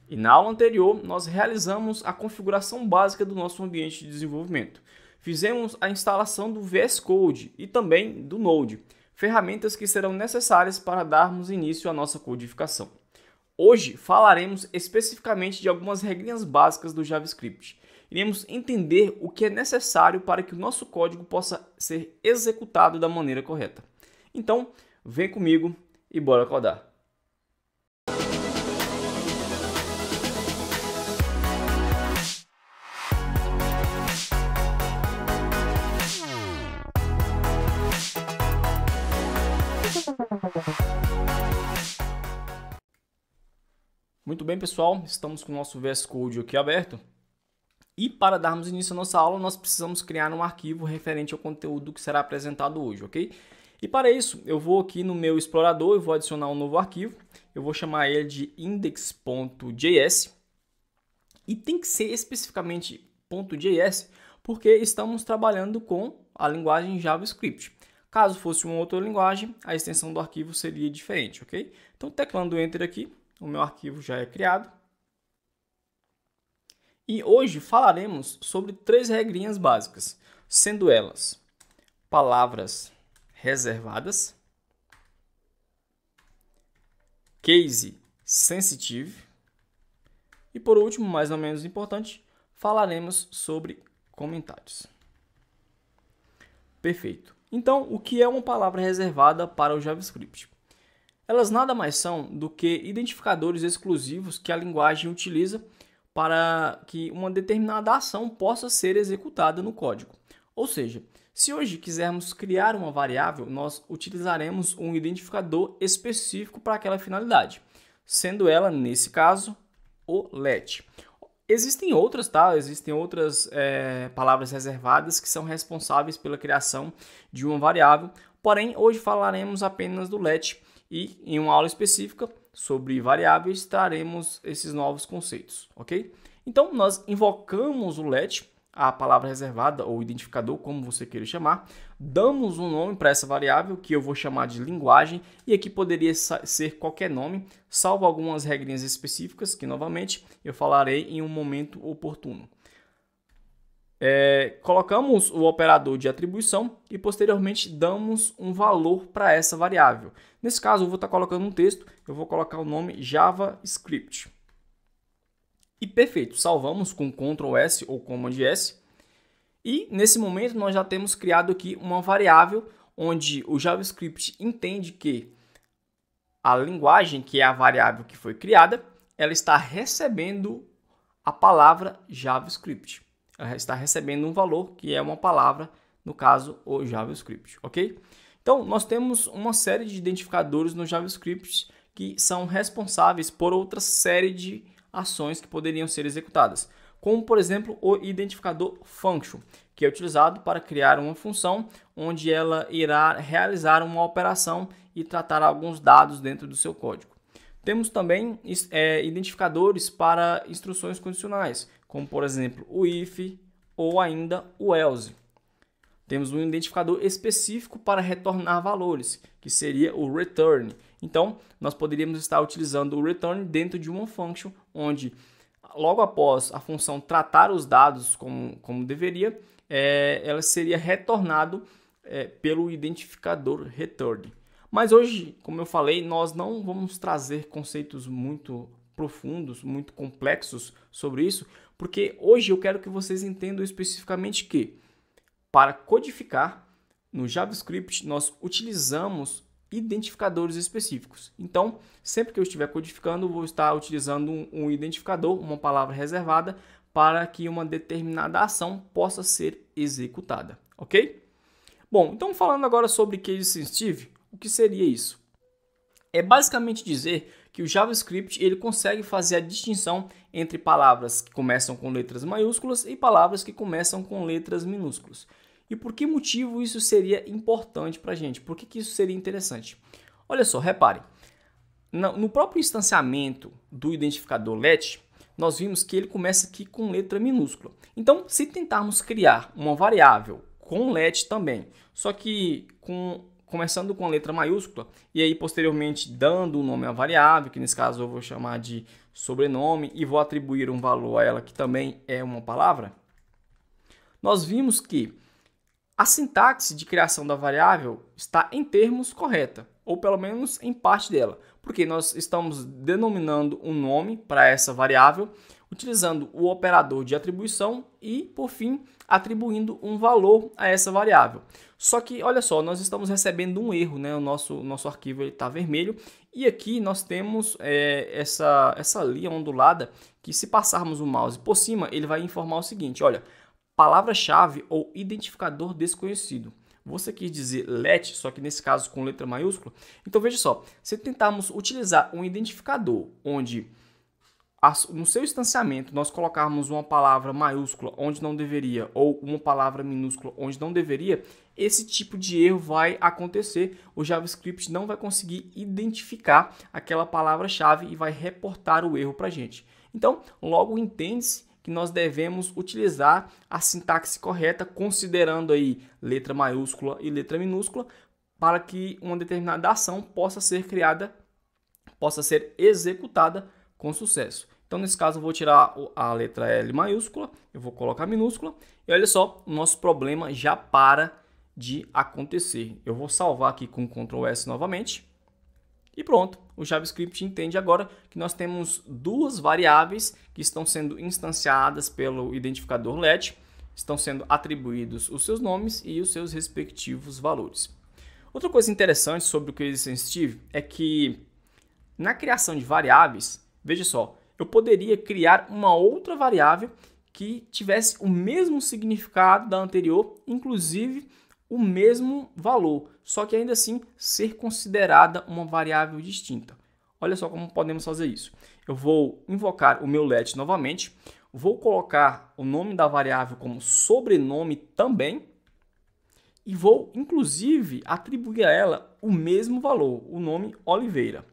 E na aula anterior, nós realizamos a configuração básica do nosso ambiente de desenvolvimento. Fizemos a instalação do VS Code e também do Node, ferramentas que serão necessárias para darmos início à nossa codificação. Hoje falaremos especificamente de algumas regrinhas básicas do JavaScript. Iremos entender o que é necessário para que o nosso código possa ser executado da maneira correta. Então, vem comigo e bora codar! Muito bem, pessoal, estamos com o nosso VS Code aqui aberto. E para darmos início à nossa aula, nós precisamos criar um arquivo referente ao conteúdo que será apresentado hoje, ok? E para isso, eu vou aqui no meu explorador, eu vou adicionar um novo arquivo. Eu vou chamar ele de index.js. E tem que ser especificamente .js, porque estamos trabalhando com a linguagem JavaScript. Caso fosse uma outra linguagem, a extensão do arquivo seria diferente, ok? Então, teclando Enter aqui, o meu arquivo já é criado. E hoje falaremos sobre 3 regrinhas básicas, sendo elas palavras reservadas, case sensitive e, por último, mais ou menos importante, falaremos sobre comentários. Perfeito. Então, o que é uma palavra reservada para o JavaScript? Elas nada mais são do que identificadores exclusivos que a linguagem utiliza para que uma determinada ação possa ser executada no código. Ou seja, se hoje quisermos criar uma variável, nós utilizaremos um identificador específico para aquela finalidade, sendo ela, nesse caso, o let. Existem outras, tá? Existem outras palavras reservadas que são responsáveis pela criação de uma variável, porém, hoje falaremos apenas do let. E em uma aula específica sobre variáveis traremos esses novos conceitos, ok? Então, nós invocamos o let, a palavra reservada ou identificador, como você queira chamar, damos um nome para essa variável, que eu vou chamar de linguagem, e aqui poderia ser qualquer nome, salvo algumas regrinhas específicas, que novamente eu falarei em um momento oportuno. Colocamos o operador de atribuição e posteriormente damos um valor para essa variável. Nesse caso, eu vou estar colocando um texto, eu vou colocar o nome JavaScript. E perfeito, salvamos com Ctrl S ou Command S. E nesse momento nós já temos criado aqui uma variável onde o JavaScript entende que a linguagem, que é a variável que foi criada, ela está recebendo a palavra JavaScript. Ela está recebendo um valor que é uma palavra, no caso, o JavaScript, ok? Então, nós temos uma série de identificadores no JavaScript que são responsáveis por outra série de ações que poderiam ser executadas, como, por exemplo, o identificador function, que é utilizado para criar uma função onde ela irá realizar uma operação e tratar alguns dados dentro do seu código. Temos também identificadores para instruções condicionais, como por exemplo o if ou ainda o else. Temos um identificador específico para retornar valores, que seria o return. Então, nós poderíamos estar utilizando o return dentro de uma function, onde logo após a função tratar os dados como deveria, ela seria retornado pelo identificador return. Mas hoje, como eu falei, nós não vamos trazer conceitos muito profundos, muito complexos sobre isso, porque hoje eu quero que vocês entendam especificamente que, para codificar no JavaScript, nós utilizamos identificadores específicos. Então, sempre que eu estiver codificando, eu vou estar utilizando um identificador, uma palavra reservada, para que uma determinada ação possa ser executada, ok? Bom, então falando agora sobre case sensitive, o que seria isso? É basicamente dizer que o JavaScript ele consegue fazer a distinção entre palavras que começam com letras maiúsculas e palavras que começam com letras minúsculas. E por que motivo isso seria importante para a gente? Por que isso seria interessante? Olha só, reparem. No próprio instanciamento do identificador let, nós vimos que ele começa aqui com letra minúscula. Então, se tentarmos criar uma variável com let também, só que com começando com a letra maiúscula e aí posteriormente dando o nome à variável, que nesse caso eu vou chamar de sobrenome e vou atribuir um valor a ela que também é uma palavra, nós vimos que a sintaxe de criação da variável está em termos correta, ou pelo menos em parte dela, porque nós estamos denominando um nome para essa variável, utilizando o operador de atribuição e, por fim, atribuindo um valor a essa variável. Só que, olha só, nós estamos recebendo um erro, né? O nosso arquivo está vermelho e aqui nós temos essa linha ondulada que, se passarmos o mouse por cima, ele vai informar o seguinte, olha, palavra-chave ou identificador desconhecido. Você quis dizer let, só que nesse caso com letra maiúscula. Então veja só, se tentarmos utilizar um identificador onde no seu instanciamento nós colocarmos uma palavra maiúscula onde não deveria ou uma palavra minúscula onde não deveria, esse tipo de erro vai acontecer. O JavaScript não vai conseguir identificar aquela palavra-chave e vai reportar o erro para a gente. Então, logo entende-se que nós devemos utilizar a sintaxe correta, considerando aí letra maiúscula e letra minúscula, para que uma determinada ação possa ser criada, possa ser executada com sucesso. Então, nesse caso, eu vou tirar a letra L maiúscula, eu vou colocar minúscula, e olha só, o nosso problema já para de acontecer. Eu vou salvar aqui com Ctrl S novamente, e pronto, o JavaScript entende agora que nós temos duas variáveis que estão sendo instanciadas pelo identificador let, estão sendo atribuídos os seus nomes e os seus respectivos valores. Outra coisa interessante sobre o Case Sensitive é que na criação de variáveis, veja só, eu poderia criar uma outra variável que tivesse o mesmo significado da anterior, inclusive o mesmo valor, só que ainda assim ser considerada uma variável distinta. Olha só como podemos fazer isso. Eu vou invocar o meu let novamente, vou colocar o nome da variável como sobrenome também e vou inclusive atribuir a ela o mesmo valor, o nome Oliveira.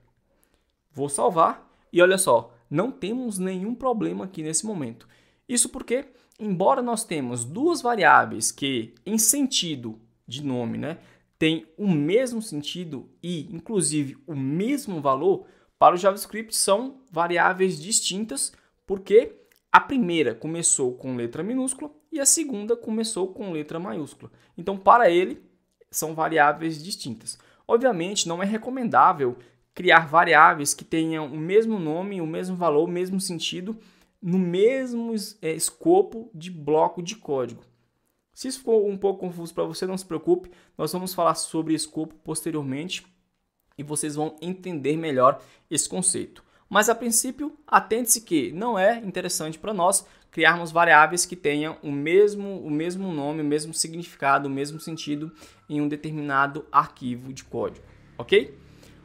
Vou salvar e olha só, não temos nenhum problema aqui nesse momento. Isso porque, embora nós temos duas variáveis que, em sentido de nome, né, têm o mesmo sentido e, inclusive, o mesmo valor, para o JavaScript são variáveis distintas, porque a primeira começou com letra minúscula e a segunda começou com letra maiúscula. Então, para ele, são variáveis distintas. Obviamente, não é recomendável criar variáveis que tenham o mesmo nome, o mesmo valor, o mesmo sentido, no mesmo escopo de bloco de código. Se isso ficou um pouco confuso para você, não se preocupe, nós vamos falar sobre escopo posteriormente e vocês vão entender melhor esse conceito. Mas a princípio, atente-se que não é interessante para nós criarmos variáveis que tenham o mesmo nome, o mesmo significado, o mesmo sentido em um determinado arquivo de código, ok?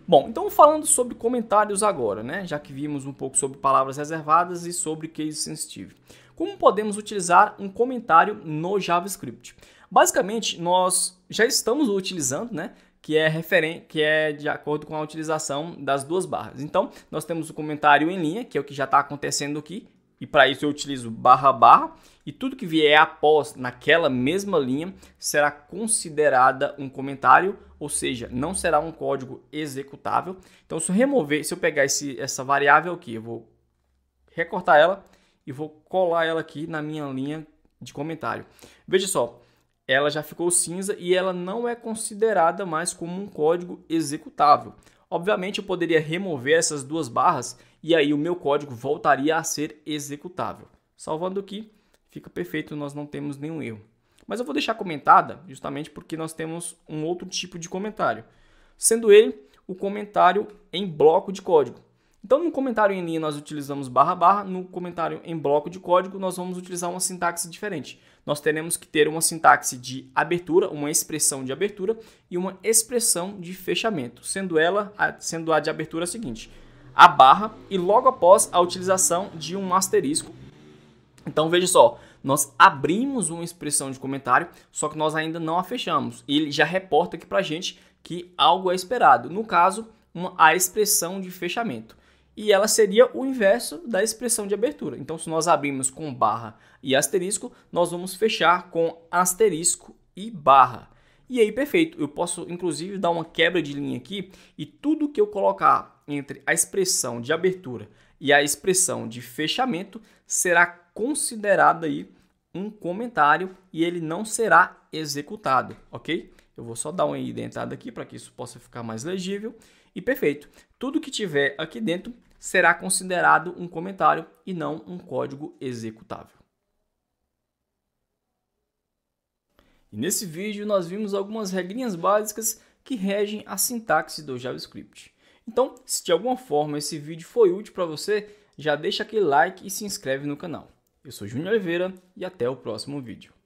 Bom, então falando sobre comentários agora, né? Já que vimos um pouco sobre palavras reservadas e sobre case sensitive. Como podemos utilizar um comentário no JavaScript? Basicamente, nós já estamos utilizando, né? Que é de acordo com a utilização das duas barras. Então, nós temos o comentário em linha, que é o que já está acontecendo aqui, e para isso eu utilizo barra, e tudo que vier após naquela mesma linha será considerada um comentário, ou seja, não será um código executável. Então, se eu pegar essa variável aqui, eu vou recortar ela e vou colar ela aqui na minha linha de comentário. Veja só, ela já ficou cinza e ela não é considerada mais como um código executável. Obviamente, eu poderia remover essas duas barras e aí o meu código voltaria a ser executável. Salvando aqui, fica perfeito, nós não temos nenhum erro. Mas eu vou deixar comentada justamente porque nós temos um outro tipo de comentário, sendo ele o comentário em bloco de código. Então, no comentário em linha nós utilizamos barra, no comentário em bloco de código nós vamos utilizar uma sintaxe diferente. Nós teremos que ter uma sintaxe de abertura, uma expressão de abertura e uma expressão de fechamento, sendo a de abertura a seguinte: a barra e logo após a utilização de um asterisco. Então, veja só, nós abrimos uma expressão de comentário, só que nós ainda não a fechamos. E ele já reporta aqui para a gente que algo é esperado. No caso, a expressão de fechamento. E ela seria o inverso da expressão de abertura. Então, se nós abrimos com barra e asterisco, nós vamos fechar com asterisco e barra. E aí, perfeito, eu posso inclusive dar uma quebra de linha aqui e tudo que eu colocar entre a expressão de abertura e a expressão de fechamento será considerado aí um comentário e ele não será executado, ok? Eu vou só dar uma indentada aqui para que isso possa ficar mais legível. E perfeito, tudo que tiver aqui dentro será considerado um comentário e não um código executável. E nesse vídeo nós vimos algumas regrinhas básicas que regem a sintaxe do JavaScript. Então, se de alguma forma esse vídeo foi útil para você, já deixa aquele like e se inscreve no canal. Eu sou Júnior Oliveira e até o próximo vídeo.